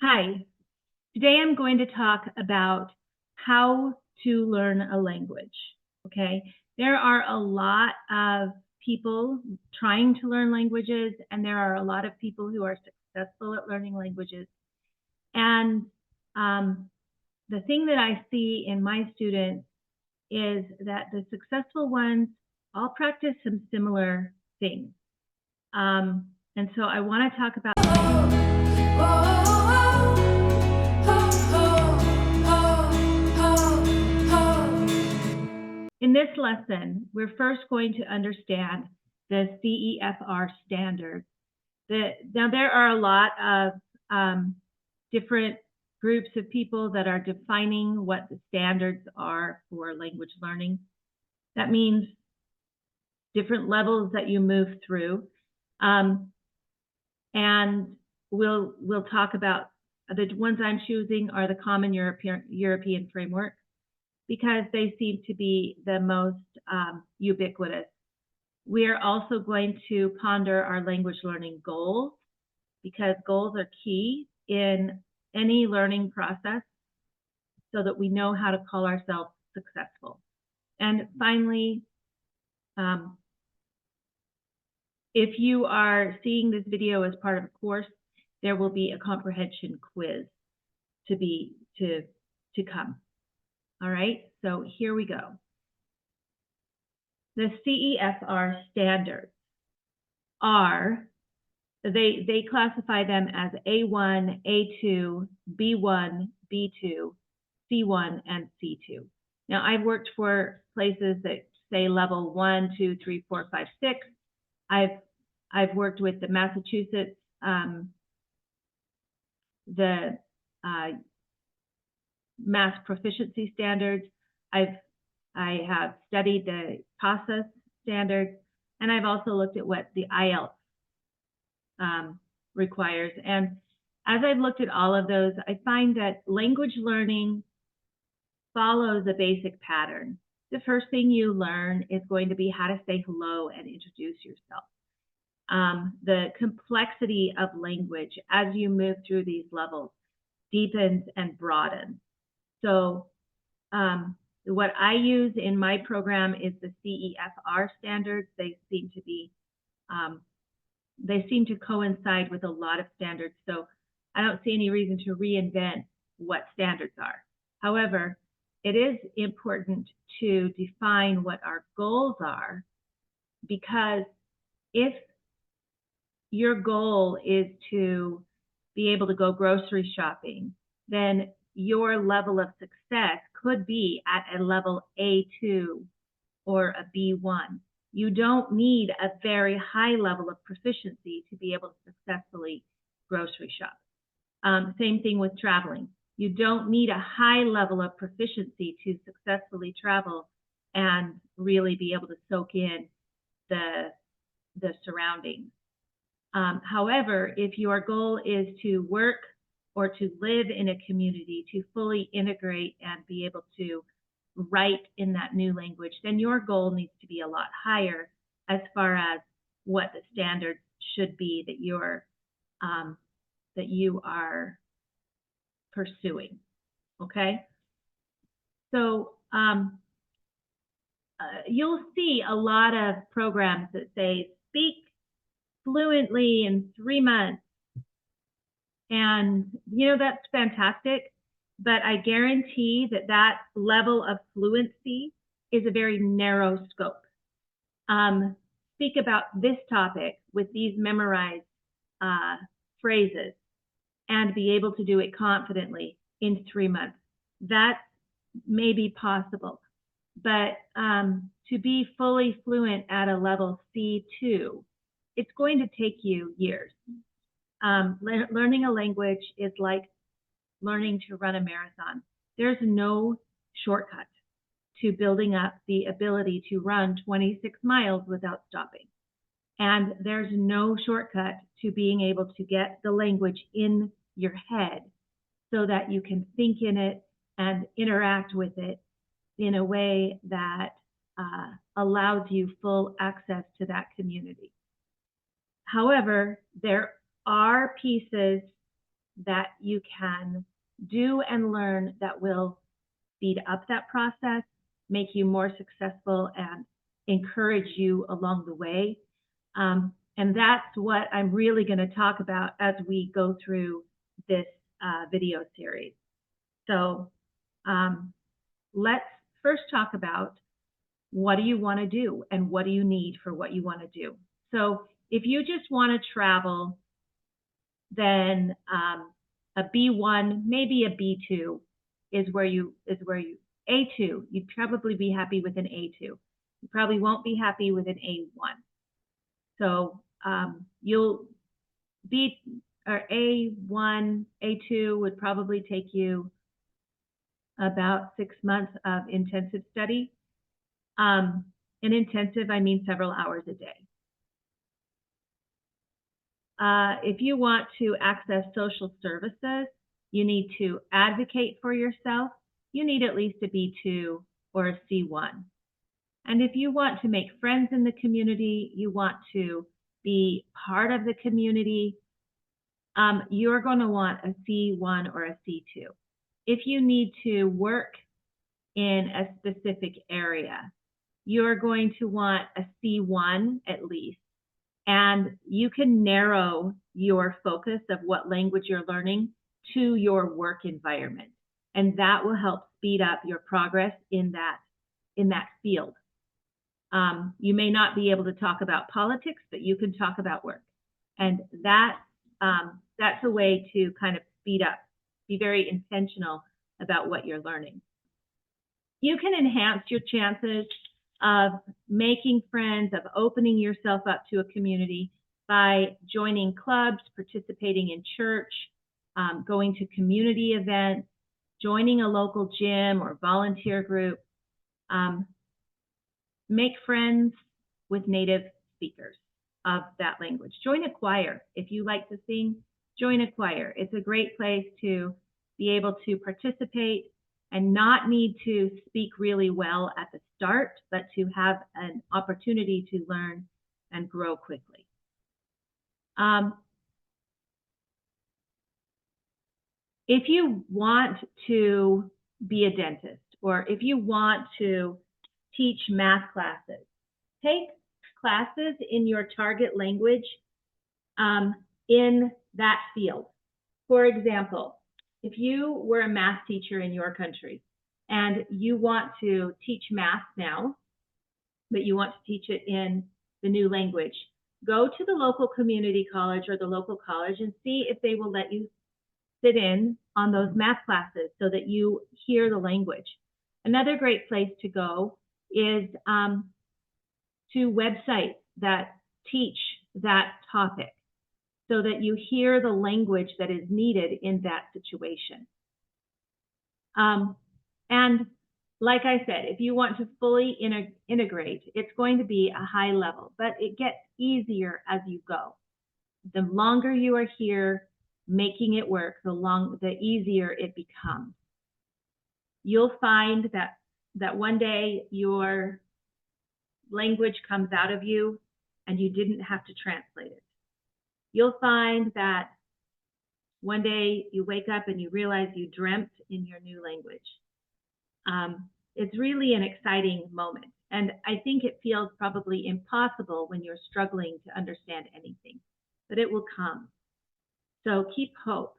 Hi, today I'm going to talk about how to learn a language. Okay, there are a lot of people trying to learn languages, and there are a lot of people who are successful at learning languages. And the thing that I see in my students is that the successful ones all practice some similar things. And so I want to talk about. In this lesson, we're first going to understand the CEFR standards. Now, there are a lot of different groups of people that are defining what the standards are for language learning. That means different levels that you move through. And we'll talk about the ones I'm choosing are the Common European Framework, because they seem to be the most ubiquitous. We are also going to ponder our language learning goals, because goals are key in any learning process so that we know how to call ourselves successful. And finally, if you are seeing this video as part of a course, there will be a comprehension quiz to come. All right, so here we go. The CEFR standards are, they classify them as A1, A2, B1, B2, C1, and C2. Now, I've worked for places that say level 1, 2, 3, 4, 5, 6. I've worked with the Massachusetts, the Mass Proficiency Standards. I have studied the CASA standards, and I've also looked at what the IELTS requires. And as I've looked at all of those, I find that language learning follows a basic pattern. The first thing you learn is going to be how to say hello and introduce yourself. The complexity of language as you move through these levels deepens and broadens. So what I use in my program is the CEFR standards. They seem to be, they seem to coincide with a lot of standards. So I don't see any reason to reinvent what standards are. However, it is important to define what our goals are, because if your goal is to be able to go grocery shopping, then your level of success could be at a level A2 or a B1. You don't need a very high level of proficiency to be able to successfully grocery shop. Same thing with traveling. You don't need a high level of proficiency to successfully travel and really be able to soak in the surroundings. However, if your goal is to work or to live in a community, to fully integrate and be able to write in that new language, then your goal needs to be a lot higher as far as what the standards should be that you are pursuing. Okay, so you'll see a lot of programs that say speak fluently in 3 months. And, you know, that's fantastic, but I guarantee that that level of fluency is a very narrow scope. Speak about this topic with these memorized phrases and be able to do it confidently in 3 months. That may be possible, but to be fully fluent at a level C2, it's going to take you years. Learning a language is like learning to run a marathon. There's no shortcut to building up the ability to run 26 miles without stopping. And there's no shortcut to being able to get the language in your head so that you can think in it and interact with it in a way that allows you full access to that community. However, there are pieces that you can do and learn that will speed up that process, make you more successful, and encourage you along the way. And that's what I'm really going to talk about as we go through this video series. So let's first talk about what do you want to do and what do you need for what you want to do. So if you just want to travel, then a B1, maybe a B2 is where you A2. You'd probably be happy with an A2. You probably won't be happy with an A1. So you'll be or A1, A2 would probably take you about 6 months of intensive study. In intensive, I mean several hours a day. If you want to access social services, you need to advocate for yourself. You need at least a B2 or a C1. And if you want to make friends in the community, you want to be part of the community, you're going to want a C1 or a C2. If you need to work in a specific area, you're going to want a C1 at least. And you can narrow your focus of what language you're learning to your work environment. And that will help speed up your progress in that field. You may not be able to talk about politics, but you can talk about work. And that's a way to kind of speed up, be very intentional about what you're learning. You can enhance your chances of making friends, of opening yourself up to a community by joining clubs, participating in church, going to community events, joining a local gym or volunteer group. Make friends with native speakers of that language. Join a choir. If you like to sing, join a choir. It's a great place to be able to participate and not need to speak really well at the start, but to have an opportunity to learn and grow quickly. If you want to be a dentist, or if you want to teach math classes, take classes in your target language in that field. For example, if you were a math teacher in your country and you want to teach math now, but you want to teach it in the new language, go to the local community college or the local college and see if they will let you sit in on those math classes so that you hear the language. Another great place to go is to websites that teach that topic, so that you hear the language that is needed in that situation. And like I said, if you want to fully integrate, it's going to be a high level, but it gets easier as you go. The longer you are here making it work, the easier it becomes. You'll find that one day your language comes out of you and you didn't have to translate it. You'll find that one day you wake up and you realize you dreamt in your new language. It's really an exciting moment. And I think it feels probably impossible when you're struggling to understand anything, but it will come. So keep hope.